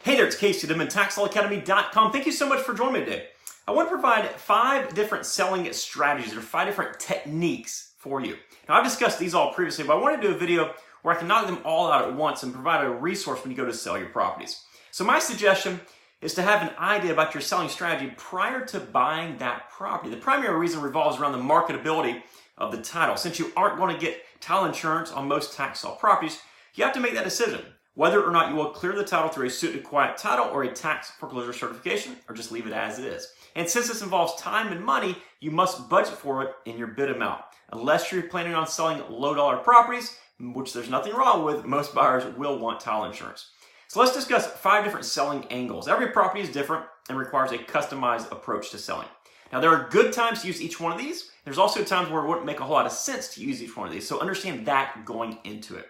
Hey there, it's Casey, denman, taxlawacademy.com. Thank you so much for joining me today. I want to provide 5 different selling strategies or 5 different techniques for you. Now, I've discussed these all previously, but I want to do a video where I can knock them all out at once and provide a resource when you go to sell your properties. So my suggestion is to have an idea about your selling strategy prior to buying that property. The primary reason revolves around the marketability of the title. Since you aren't going to get title insurance on most tax sale properties, you have to make that decision whether or not you will clear the title through a suit to quiet title or a tax foreclosure certification, or just leave it as it is. And since this involves time and money, you must budget for it in your bid amount. Unless you're planning on selling low dollar properties, which there's nothing wrong with, most buyers will want title insurance. So let's discuss 5 different selling angles. Every property is different and requires a customized approach to selling. Now, there are good times to use each one of these. There's also times where it wouldn't make a whole lot of sense to use each one of these. So understand that going into it.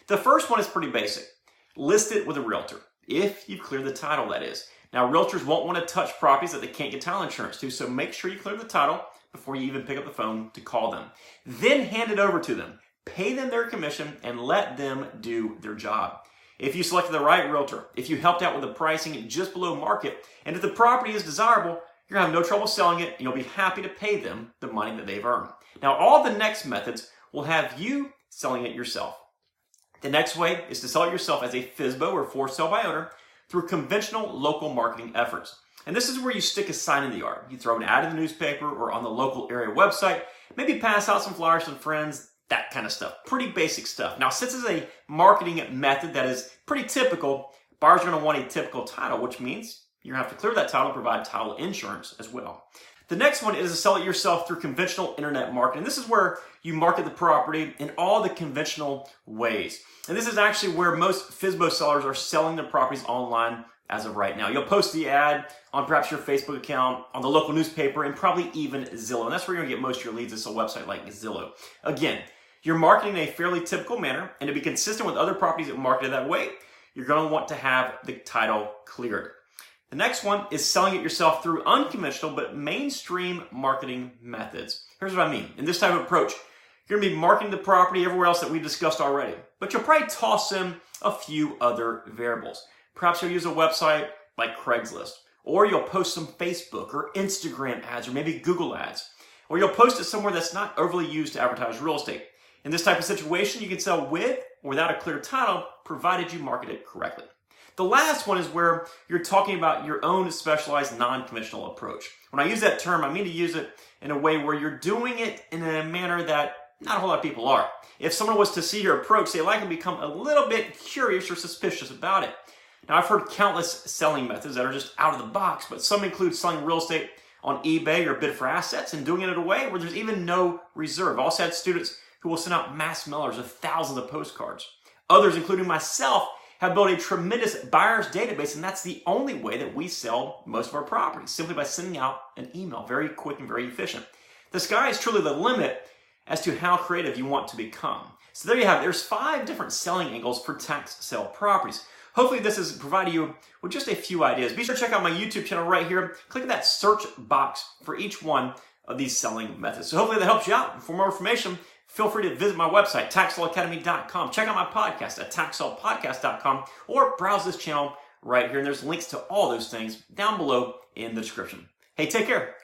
The first one is pretty basic. List it with a realtor, if you've cleared the title, that is. Now, realtors won't want to touch properties that they can't get title insurance to, so make sure you clear the title before you even pick up the phone to call them. Then hand it over to them. Pay them their commission and let them do their job. If you selected the right realtor, if you helped out with the pricing just below market, and if the property is desirable, you're going to have no trouble selling it, and you'll be happy to pay them the money that they've earned. Now, all the next methods will have you selling it yourself. The next way is to sell it yourself as a FSBO, or for sale by owner, through conventional local marketing efforts. And this is where you stick a sign in the yard. You throw an ad in the newspaper or on the local area website, maybe pass out some flyers to friends, that kind of stuff. Pretty basic stuff. Now, since it's a marketing method that is pretty typical, buyers are going to want a typical title, which means you're going to have to clear that title and provide title insurance as well. The next one is to sell it yourself through conventional internet marketing. This is where you market the property in all the conventional ways. And this is actually where most FSBO sellers are selling their properties online as of right now. You'll post the ad on perhaps your Facebook account, on the local newspaper, and probably even Zillow. And that's where you're going to get most of your leads. It's a website like Zillow. Again, you're marketing in a fairly typical manner, and to be consistent with other properties that market that way, you're going to want to have the title cleared. The next one is selling it yourself through unconventional but mainstream marketing methods. Here's what I mean. In this type of approach, you're going to be marketing the property everywhere else that we discussed already, but you'll probably toss in a few other variables. Perhaps you'll use a website like Craigslist, or you'll post some Facebook or Instagram ads, or maybe Google ads, or you'll post it somewhere that's not overly used to advertise real estate. In this type of situation, you can sell with or without a clear title, provided you market it correctly. The last one is where you're talking about your own specialized non-conventional approach. When I use that term, I mean to use it in a way where you're doing it in a manner that not a whole lot of people are. If someone was to see your approach, they likely become a little bit curious or suspicious about it. Now, I've heard countless selling methods that are just out of the box, but some include selling real estate on eBay or bid for assets and doing it in a way where there's even no reserve. I also had students who will send out mass mailers of thousands of postcards. Others, including myself, have built a tremendous buyer's database, and that's the only way that we sell most of our properties, simply by sending out an email. Very quick and very efficient. The sky is truly the limit as to how creative you want to become. So there you have it. There's 5 different selling angles for tax sale properties. Hopefully this has provided you with just a few ideas. Be sure to check out my YouTube channel right here. Click that search box for each one of these selling methods. So hopefully that helps you out. And for more information, feel free to visit my website, taxlawacademy.com. Check out my podcast at taxlawpodcast.com, or browse this channel right here. And there's links to all those things down below in the description. Hey, take care.